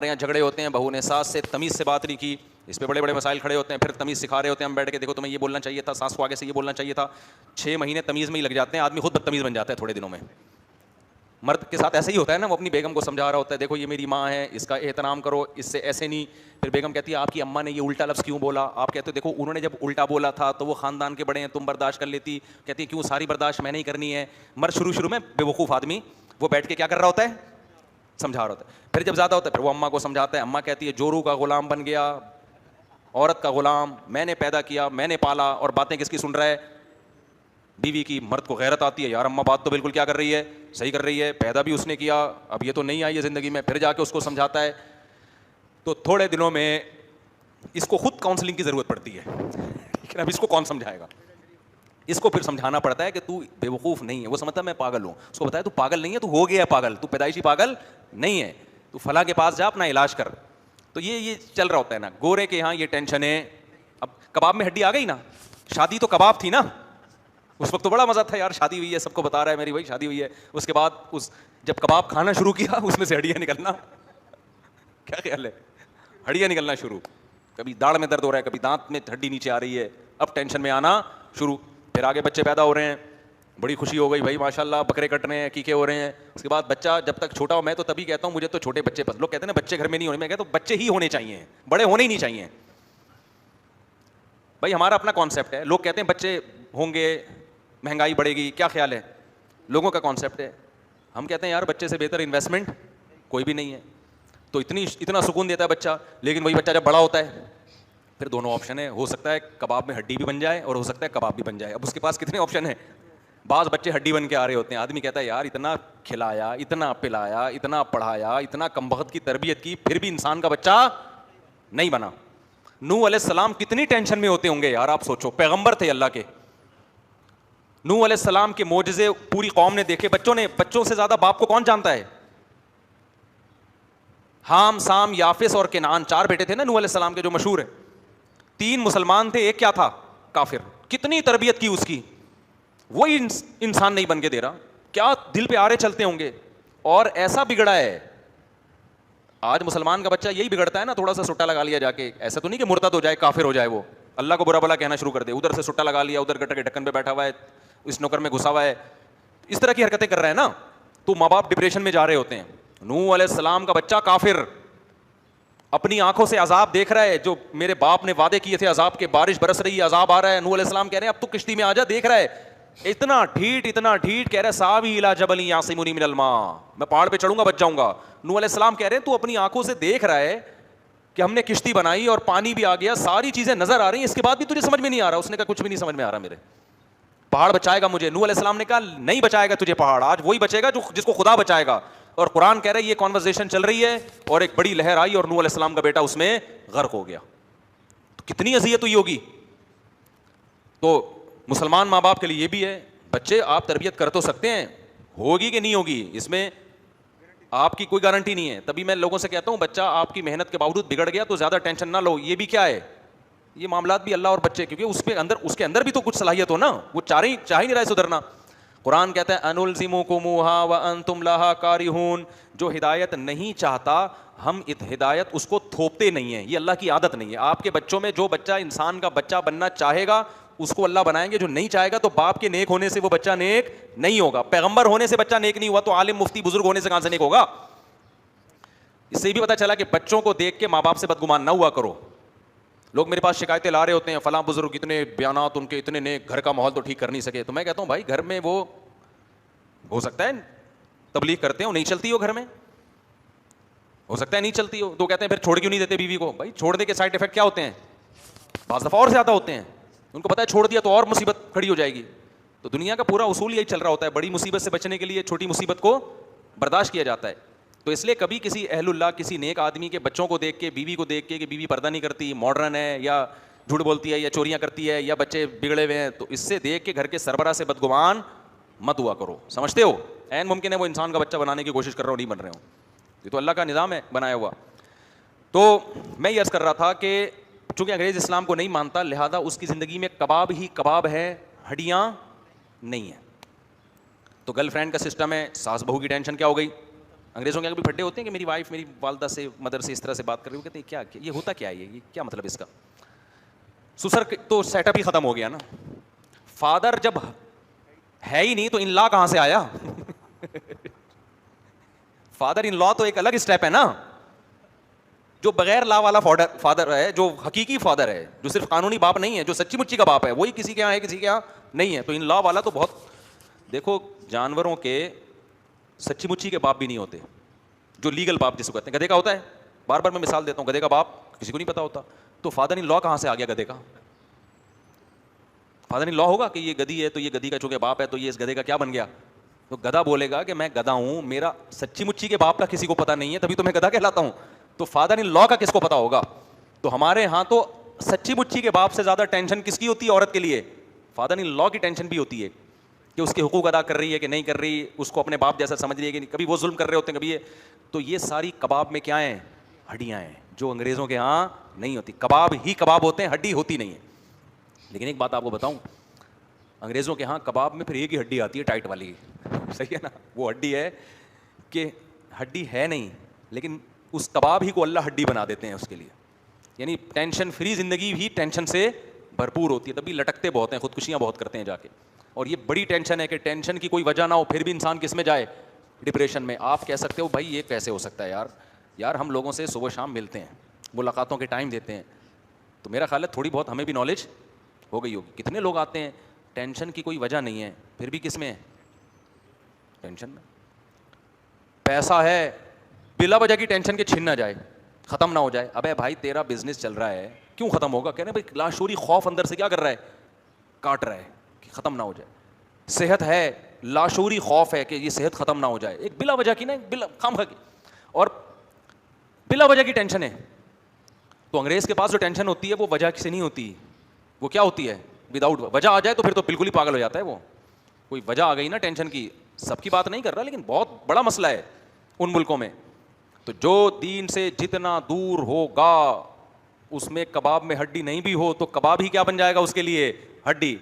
یہاں جھگڑے ہوتے ہیں, بہو نے ساس سے تمیز سے بات نہیں کی, اس پہ بڑے بڑے مسائل کھڑے ہوتے ہیں, پھر تمیز سکھا رہے ہوتے ہیں ہم بیٹھ کے, دیکھو تمہیں یہ بولنا چاہیے تھا, ساس کو آگے سے یہ بولنا چاہیے تھا. 6 مہینے تمیز میں ہی لگ جاتے ہیں, آدمی خود بدتمیز بن جاتا ہے تھوڑے دنوں میں. مرد کے ساتھ ایسا ہی ہوتا ہے نا, وہ اپنی بیگم کو سمجھا رہا ہوتا ہے, دیکھو یہ میری ماں ہے, اس کا احترام کرو, اس سے ایسے نہیں. پھر بیگم کہتی ہے آپ کی اماں نے یہ الٹا لفظ کیوں بولا, آپ کہتے ہو دیکھو انہوں نے جب الٹا بولا تھا تو وہ خاندان کے بڑے ہیں, تم برداشت کر لیتی, کہتی ہے کیوں ساری برداشت میں نہیں کرنی ہے. مرد شروع میں بے وقوف آدمی, وہ بیٹھ کے کیا کر رہا ہوتا ہے, سمجھا رہا ہوتا ہے. پھر جب زیادہ ہوتا ہے پھر وہ اماں کو سمجھاتا ہے, اماں کہتی ہے جورو کا غلام بن گیا, عورت کا غلام, میں نے پیدا کیا, میں نے پالا, اور باتیں کس کی سن رہا ہے, بیوی کی. مرد کو غیرت آتی ہے, یار اماں بات تو بالکل کیا کر رہی ہے, صحیح کر رہی ہے, پیدا بھی اس نے کیا, اب یہ تو نہیں آئی ہے زندگی میں. پھر جا کے اس کو سمجھاتا ہے. تو تھوڑے دنوں میں اس کو خود کاؤنسلنگ کی ضرورت پڑتی ہے, لیکن اب اس کو کون سمجھائے گا. اس کو پھر سمجھانا پڑتا ہے کہ تو بے وقوف نہیں ہے. وہ سمجھتا ہے میں پاگل ہوں, اس کو بتایا تو پاگل نہیں ہے, تو ہو گیا پاگل, تو پیدائشی پاگل نہیں ہے, تو فلاں کے پاس جا اپنا علاج کر. تو یہ چل رہا ہوتا ہے نا. گورے کے یہاں یہ ٹینشن ہے. اب کباب میں ہڈی آ گئی نا, شادی تو کباب تھی نا, اس وقت تو بڑا مزہ تھا یار, شادی ہوئی ہے, سب کو بتا رہا ہے میری بھائی شادی ہوئی ہے. اس کے بعد جب کباب کھانا شروع کیا اس میں سے ہڈیاں نکلنا, کیا خیال ہے, ہڈیاں نکلنا شروع, کبھی داڑھ میں درد ہو رہا ہے, کبھی دانت میں ہڈی نیچے آ رہی ہے, اب ٹینشن میں آنا شروع. پھر آگے بچے پیدا ہو رہے ہیں, بڑی خوشی ہو گئی بھائی ماشاء اللہ, بکرے کٹ رہے ہیں, عقیقے ہو رہے ہیں. اس کے بعد بچہ جب تک چھوٹا ہو, میں تو تبھی کہتا ہوں مجھے تو چھوٹے بچے پسند. لوگ کہتے ہیں نا بچے گھر میں نہیں ہونے, میں کہتا ہوں بچے ہی ہونے چاہیے, بڑے ہونے ہی نہیں چاہیے. بھائی ہمارا اپنا کانسیپٹ ہے. لوگ کہتے ہیں بچے ہوں گے مہنگائی بڑھے گی, کیا خیال ہے, لوگوں کا کانسیپٹ ہے. ہم کہتے ہیں یار بچے سے بہتر انویسٹمنٹ کوئی بھی نہیں ہے. تو اتنا سکون دیتا ہے بچہ. لیکن وہی بچہ جب بڑا ہوتا ہے پھر دونوں آپشن ہے, ہو سکتا ہے کباب میں ہڈی بھی بن جائے اور ہو سکتا ہے کباب بھی بن جائے. اب اس کے پاس کتنے آپشن ہیں. بعض بچے ہڈی بن کے آ رہے ہوتے ہیں, آدمی کہتا ہے یار اتنا کھلایا, اتنا پلایا, اتنا پڑھایا, اتنا کم وقت کی تربیت کی, پھر بھی انسان کا بچہ نہیں بنا. نوح علیہ السلام کتنی ٹینشن میں ہوتے ہوں گے یار, آپ سوچو, پیغمبر تھے اللہ کے. نوح علیہ السلام کے معجزے پوری قوم نے دیکھے, بچوں سے زیادہ باپ کو کون جانتا ہے. حام, سام, یافس اور کنعان 4 بیٹے تھے نا نوح علیہ السلام کے جو مشہور ہیں. 3 مسلمان تھے, ایک کیا تھا, کافر. کتنی تربیت کی اس کی, وہی انسان نہیں بن کے دے رہا. کیا دل پہ آرے چلتے ہوں گے, اور ایسا بگڑا ہے. آج مسلمان کا بچہ یہی بگڑتا ہے نا, تھوڑا سا سٹا لگا لیا جا کے, ایسا تو نہیں کہ مرتد ہو جائے, کافر ہو جائے, وہ اللہ کو برا بلا کہنا شروع کر دے, ادھر سے سٹا لگا لیا, ادھر گٹر کے ڈھکن پہ بیٹھا ہوا ہے, اس نوکر میں گھسا ہوا ہے, اس طرح کی حرکتیں کر رہا ہے نا, تو ماں باپ ڈپریشن میں جا رہے ہوتے ہیں. نوح علیہ السلام کا بچہ کافر, اپنی آنکھوں سے عذاب دیکھ رہا ہے, جو میرے باپ نے وعدے کیے تھے عذاب کے, بارش برس رہی ہے, عذاب آ رہا ہے. نوح علیہ السلام کہہ رہے ہیں اب تو کشتی میں آ جا, دیکھ رہا ہے اتنا ڈھیٹ کہہ رہا ہے ساوی الی جبل یعصمنی من الماء, میں پہاڑ پہ چڑھوں گا بچ جاؤں گا. نوح علیہ السلام کہہ رہے ہیں تو اپنی آنکھوں سے دیکھ رہا ہے کہ ہم نے کشتی بنائی اور پانی بھی آ گیا, ساری چیزیں نظر آ رہی ہیں, اس کے بعد بھی تجھے سمجھ میں نہیں آ رہا. اس نے کہا کچھ بھی نہیں سمجھ میں آ رہا میرے, پہاڑ بچائے گا مجھے. نوح علیہ السلام نے کہا نہیں بچائے گا تجھے پہاڑ, آج وہی بچے گا جس کو خدا بچائے گا. اور قرآن کہہ رہا ہے یہ کانورزیشن چل رہی ہے, اور ایک بڑی لہر آئی اور نوح علیہ السلام کا بیٹا اس میں غرق ہو گیا. تو کتنی اذیت ہوئی ہوگی. تو مسلمان ماں باپ کے لیے یہ بھی ہے, بچے آپ تربیت کر تو سکتے ہیں, ہوگی کہ نہیں ہوگی اس میں آپ کی کوئی گارنٹی نہیں ہے. تبھی میں لوگوں سے کہتا ہوں بچہ آپ کی محنت کے باوجود بگڑ گیا تو زیادہ ٹینشن نہ لو, یہ بھی کیا ہے, یہ معاملات بھی اللہ اور بچے, کیونکہ اس کے اندر بھی تو کچھ صلاحیت ہو نا, وہ چاہ ہی نہیں رہا ہے سدھرنا. قرآن کہتا ہے انلزمکموہا وانتم لہا کارہون, جو ہدایت نہیں چاہتا ہم ہدایت اس کو تھوپتے نہیں ہیں, یہ اللہ کی عادت نہیں ہے. آپ کے بچوں میں جو بچہ انسان کا بچہ بننا چاہے گا اس کو اللہ بنائیں گے, جو نہیں چاہے گا تو باپ کے نیک ہونے سے وہ بچہ نیک نہیں ہوگا, پیغمبر ہونے سے بچہ نیک نہیں ہوا تو عالم مفتی بزرگ ہونے سے کہاں سے نیک ہوگا. اس سے بھی پتہ چلا کہ بچوں کو دیکھ کے ماں باپ سے بدگمان نہ ہوا کرو. لوگ میرے پاس شکایتیں لا رہے ہوتے ہیں, فلاں بزرگ اتنے بیانات ان کے اتنے نیک, گھر کا ماحول تو ٹھیک کر نہیں سکے. تو میں کہتا ہوں بھائی گھر میں وہ ہو سکتا ہے تبلیغ کرتے ہو, نہیں چلتی ہو گھر میں, ہو سکتا ہے نہیں چلتی ہو, تو کہتے ہیں پھر چھوڑ کیوں نہیں دیتے بیوی کو. بھائی چھوڑنے کے سائڈ افیکٹ کیا ہوتے ہیں, بعض دفعہ اور زیادہ ہوتے ہیں. ان کو پتا ہے چھوڑ دیا تو اور مصیبت کھڑی ہو جائے گی. تو دنیا کا پورا اصول یہی چل رہا ہوتا ہے, بڑی مصیبت سے بچنے کے لیے چھوٹی مصیبت کو برداشت کیا جاتا ہے. تو اس لیے کبھی کسی اہل اللہ, کسی نیک آدمی کے بچوں کو دیکھ کے, بیوی کو دیکھ کے کہ بیوی پردہ نہیں کرتی, ماڈرن ہے, یا جھوٹ بولتی ہے, یا چوریاں کرتی ہے, یا بچے بگڑے ہوئے ہیں, تو اس سے دیکھ کے گھر کے سربراہ سے بدگمان مت ہوا کرو. سمجھتے ہو عین ممکن ہے وہ انسان کا بچہ بنانے کی کوشش کر رہا ہو, نہیں بن رہے ہوں, یہ تو اللہ کا نظام ہے بنایا ہوا. تو میں یہ عرض کر رہا تھا کہ چونکہ انگریز اسلام کو نہیں مانتا, لہذا اس کی زندگی میں کباب ہی کباب ہے, ہڈیاں نہیں ہیں. تو گرل فرینڈ کا سسٹم ہے, ساس بہو کی ٹینشن کیا ہو گئی, انگریزوں کے بھی پھڈے ہوتے ہیں کہ میری وائف میری والدہ سے مدر سے اس طرح سے بات کر رہی ہو, کہتے ہیں کیا یہ ہوتا کیا ہے, یہ کیا مطلب اس کا. سسر تو سیٹ اپ ہی ختم ہو گیا نا. فادر جب ہے ہی نہیں تو ان لا کہاں سے آیا. فادر ان لا تو ایک الگ اسٹیپ ہے نا. جو بغیر لا والا فادر ہے, جو حقیقی فادر ہے, جو صرف قانونی باپ نہیں ہے, جو سچی مچی کا باپ ہے, وہی کسی کے یہاں ہے کسی کے یہاں نہیں ہے. تو ان لا والا تو بہت, دیکھو جانوروں کے سچی مچی کے باپ بھی نہیں ہوتے, جو لیگل باپ جس کو کہتے ہیں. گدھے کا ہوتا ہے, بار بار میں مثال دیتا ہوں, گدھے کا باپ کسی کو نہیں پتا ہوتا. تو فادر ان لا کہاں سے آ گیا گدھے کا. فادر ان لا ہوگا کہ یہ گدھی ہے تو یہ گدھی کا چونکہ باپ ہے تو یہ اس گدھے کا کیا بن گیا. تو گدھا بولے گا کہ میں گدھا ہوں, میرا سچی مچی کے باپ کا کسی کو پتا نہیں ہے, تبھی تو میں گدھا کہلاتا ہوں. تو فادر ان لا کا کس کو پتا ہوگا. تو ہمارے ہاں تو سچی مچی کے باپ سے زیادہ ٹینشن کس کی ہوتی ہے عورت کے لیے, فادر ان لا کی ٹینشن بھی ہوتی ہے کہ اس کے حقوق ادا کر رہی ہے کہ نہیں کر رہی, اس کو اپنے باپ جیسا سمجھ رہی ہے کہ نہیں, کبھی وہ ظلم کر رہے ہوتے ہیں کبھی یہ. تو یہ ساری کباب میں کیا ہیں, ہڈیاں ہیں, جو انگریزوں کے ہاں نہیں ہوتی. کباب ہی کباب ہوتے ہیں, ہڈی ہوتی نہیں ہے. لیکن ایک بات آپ کو بتاؤں, انگریزوں کے ہاں کباب میں پھر ایک ہی ہڈی آتی ہے ٹائٹ والی, صحیح ہے نا. وہ ہڈی ہے کہ ہڈی ہے نہیں, لیکن اس کباب ہی کو اللہ ہڈی بنا دیتے ہیں اس کے لیے. یعنی ٹینشن فری زندگی بھی ٹینشن سے بھرپور ہوتی ہے, تبھی لٹکتے بہت ہیں, خودکشیاں بہت کرتے ہیں جا کے. اور یہ بڑی ٹینشن ہے کہ ٹینشن کی کوئی وجہ نہ ہو پھر بھی انسان کس میں جائے, ڈپریشن میں. آپ کہہ سکتے ہو بھائی یہ کیسے ہو سکتا ہے یار ہم لوگوں سے صبح شام ملتے ہیں, ملاقاتوں کے ٹائم دیتے ہیں, تو میرا خیال ہے تھوڑی بہت ہمیں بھی نالج ہو گئی ہوگی. کتنے لوگ آتے ہیں ٹینشن کی کوئی وجہ نہیں ہے, پھر بھی کس میں ہے, ٹینشن میں. پیسہ ہے, بلا وجہ کی ٹینشن کے چھن نہ جائے, ختم نہ ہو جائے. ابے بھائی تیرا بزنس چل رہا ہے, کیوں ختم ہوگا, کہنے بھائی لاشعوری خوف اندر سے کیا کر رہا ہے, کاٹ رہا ہے کہ ختم نہ ہو جائے. صحت ہے, لاشعوری خوف ہے کہ یہ صحت ختم نہ ہو جائے, ایک بلا وجہ کی نا, بلا خام خا کی, اور بلا وجہ کی ٹینشن ہے. تو انگریز کے پاس جو ٹینشن ہوتی ہے وہ وجہ سے نہیں ہوتی, وہ کیا ہوتی ہے, وداؤٹ وجہ آ جائے تو پھر تو بالکل ہی پاگل ہو جاتا ہے وہ. کوئی وجہ آ گئی نا ٹینشن کی, سب کی بات نہیں کر رہا لیکن بہت بڑا مسئلہ ہے ان ملکوں میں. تو جو دین سے جتنا دور ہوگا, اس میں کباب میں ہڈی نہیں بھی ہو تو کباب ہی کیا بن جائے گا اس کے لیے, ہڈی.